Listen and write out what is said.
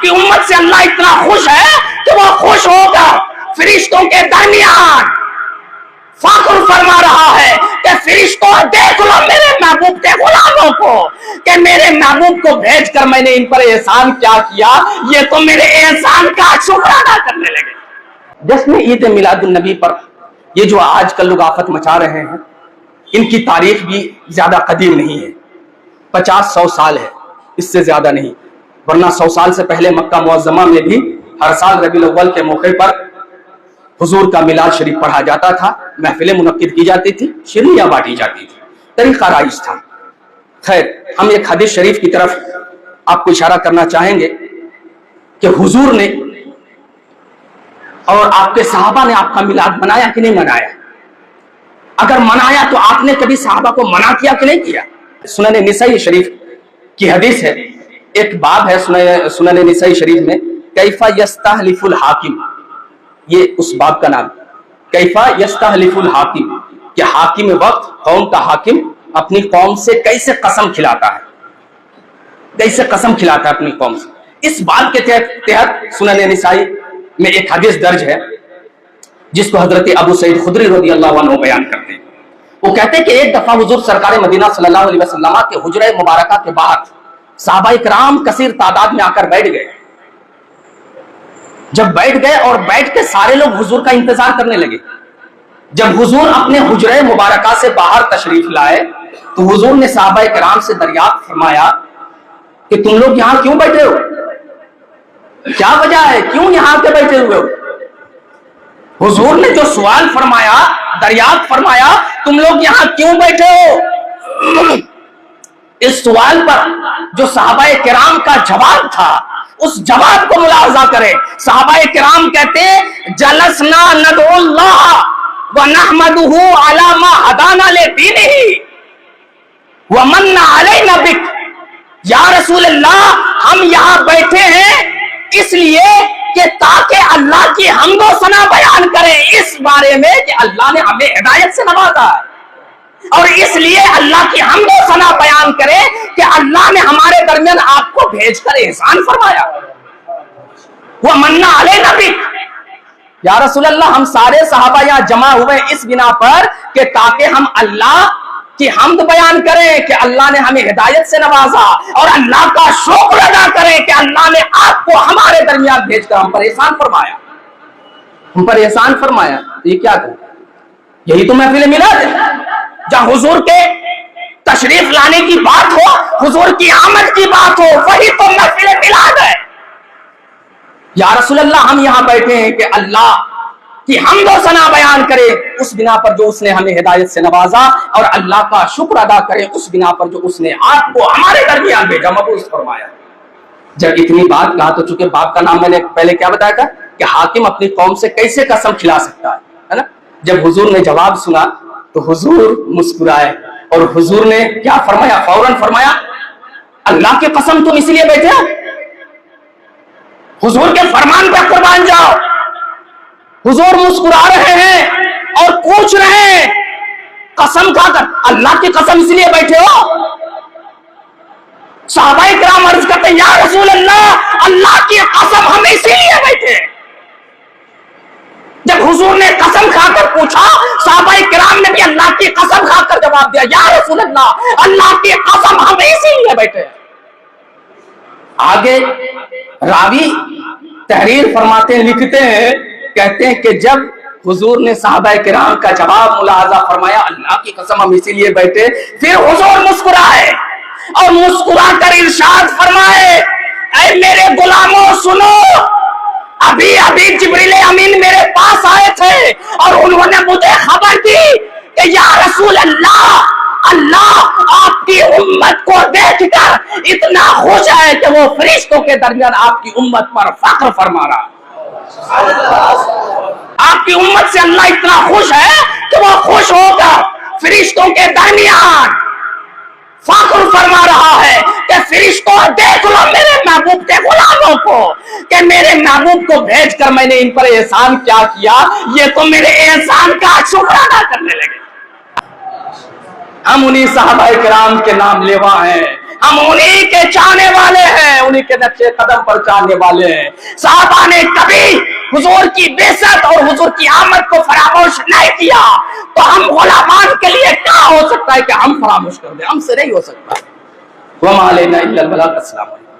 आपकी उम्मत से अल्लाह इतना खुश है कि वो खुश होकर फरिश्तों के दरमियान फख्र फरमा रहा है कि फरिश्तों देख लो मेरे महबूब के गुलामों को, कि मेरे महबूब को भेजकर मैंने इन पर एहसान क्या किया, ये तो मेरे एहसान का शुक्र अदा करने लगे। जश्न ईद मिलादुन नबी पर ये जो आजकल लोग आफत मचा रहे हैं, इनकी तारीख भी ज्यादा कदीम नहीं है, 50-100 साल है, इससे ज्यादा नहीं। वरना 100 साल से पहले मक्का मुअज्जमा में भी हर साल रबीउल अव्वल के मौके पर हुजूर का मिलाद शरीफ पढ़ा जाता था, महफिलें मुनक्किद की जाती थी, शिरनियां बांटी जाती थी, तरीका राइज था। खैर, हम एक हदीस शरीफ की तरफ आपको इशारा करना चाहेंगे कि हुजूर ने और आपके सहाबा ने आपका मिलाद मनाया कि नहीं मनाया? अगर मनाया तो आपने कभी सहाबा को मना किया कि नहीं किया? सुनन निसाई शरीफ की हदीस है, एक बाब है सुनन निसाई शरीफ में, कैफा यस्तहलिफुल हाकिम, ये उस बाब का नाम, कैफा यस्तहलिफुल हाकिम, कि हाकिम वक्त, कौम का हाकिम अपनी कौम से कैसे कसम खिलाता है, कैसे कसम खिलाता है अपनी कौम से। इस बात के तहत सुनन निसाई में एक हदीस दर्ज है जिसको हजरत अबू सईद खुदरी रज़ियल्लाहु अन्हु बयान करते हैं। वो कहते हैं कि एक दफा हुजूर सरकार मदीना सल्लल्लाहु अलैहि वसल्लम के हुजरे मुबारका के बाहर सहाबा इकराम कसीर तादाद में आकर बैठ गए। जब बैठ गए और बैठ के सारे लोग हुजूर का इंतजार करने लगे। जब हुजूर अपने हुजरे मुबारका से बाहर तशरीफ लाए तो हुजूर ने सहाबा इकराम से दरियाफ्त फरमाया कि तुम लोग यहां क्यों बैठे हो, क्या वजह है, क्यों यहां के बैठे हुए हो? हुजूर ने जो सवाल फरमाया, दरियाफ्त फरमाया, तुम लोग यहां क्यों बैठे हो, इस सवाल पर जो सहाबाए किराम का जवाब था, उस जवाब को मुलाहजा करें। सहाबाए किराम कहते जलसना नदउल्लाह व नहमदुहु अला मा हदाना लिदीनिही व मन्ना अलैना बिक। या रसूल अल्लाह, हम यहां बैठे हैं इसलिए कि ताकि अल्लाह की हम्दो सना बयान करें इस बारे में कि अल्लाह ने हमें हिदायत से नवाजा है, और इसलिए अल्लाह की हम्दो सना बयान करें कि अल्लाह ने हमारे दरमियान आपको भेजकर एहसान फरमाया। वह मन्ना अलैना बिक। या रसूल अल्लाह, हम सारे सहाबा यहां जमा हुए इस बिना पर कि ताकि हम अल्लाह की हम्द बयान करें कि अल्लाह ने हमें हिदायत से नवाजा, और अल्लाह का शुक्र अदा करें कि अल्लाह ने आपको हमारे दरमियान भेजकर हम पर एहसान फरमाया, हम पर एहसान फरमाया। ये क्या था? यही तो महफिल मिलाद है, जहां हुजूर के तशरीफ लाने की बात हो, हुजूर की आमद की बात हो, वही तो महफिल मिलाद है। या रसूल अल्लाह, हम यहां बैठे हैं कि अल्लाह कि हम्द व सना बयान करें उस बिना पर जो उसने हमें हिदायत से नवाजा, और अल्लाह का शुक्र अदा करें उस बिना पर जो उसने आपको हमारे दरमियान भेजा, मबूस फरमाया। जब इतनी बात कहा तो चूंकि बाप का नाम मैंने पहले क्या बताया था कि हाकिम अपनी कौम से कैसे कसम खिला सकता है ना। जब हुजूर ने जवाब सुना तो हुजूर मुस्कुराए और हुजूर ने क्या फरमाया, फौरन फरमाया, अल्लाह की कसम तुम इसलिए बैठे हो, हुजूर के फरमान पर कुर्बान जाओ। हुजूर मुस्कुरा रहे हैं और पूछ रहे हैं, कसम खाकर अल्लाह की कसम इसलिए बैठे हो? सहाबाए किराम अर्ज करते हैं, या रसूल अल्लाह, अल्लाह की कसम हम इसीलिए बैठे। जब हुजूर ने कसम खाकर पूछा, सहाबाए किराम ने भी अल्लाह की कसम खाकर जवाब दिया, या रसूल अल्लाह, अल्लाह की कसम हम इसीलिए बैठे। आगे रावी तहरीर फरमाते हैं, लिखते हैं, कहते हैं कि जब हुजूर ने सहाबाए किराम का जवाब मुलाहाजा फरमाया, अल्लाह की कसम हम इसीलिए बैठे, फिर हुजूर मुस्कुराए और मुस्कुरा कर इरशाद फरमाए, ऐ मेरे गुलामों सुनो, अभी अभी जिब्रील अमीन मेरे पास आए थे और उन्होंने मुझे खबर दी कि या रसूल अल्लाह, अल्लाह आपकी उम्मत को देखकर इतना खुश है कि वो फरिश्तों के दरमियान आपकी उम्मत पर फख्र फरमा रहा। आपकी उम्मत से अल्लाह इतना खुश है कि वो खुश होकर फरिश्तों के दरमियान फख्र फरमा रहा है कि फरिश्तों देख लो मेरे महबूब के गुलामों को, कि मेरे महबूब को भेजकर मैंने इन पर एहसान क्या किया, ये तो मेरे एहसान का शुक्र अदा करने लगे। हम उन्हीं सहाबाए किराम के नाम लेवा हैं, ہم انہی کے چاہنے والے ہیں، انہی کے نقش قدم پر چاہنے والے ہیں۔ صحابہ نے کبھی حضور کی بعثت اور حضور کی آمد کو فراموش نہیں کیا، تو ہم غلامان کے لیے کیا ہو سکتا ہے کہ ہم فراموش کر دیں؟ ہم سے نہیں ہو سکتا۔ وما علینا الا البلاغ۔ السلام علیکم۔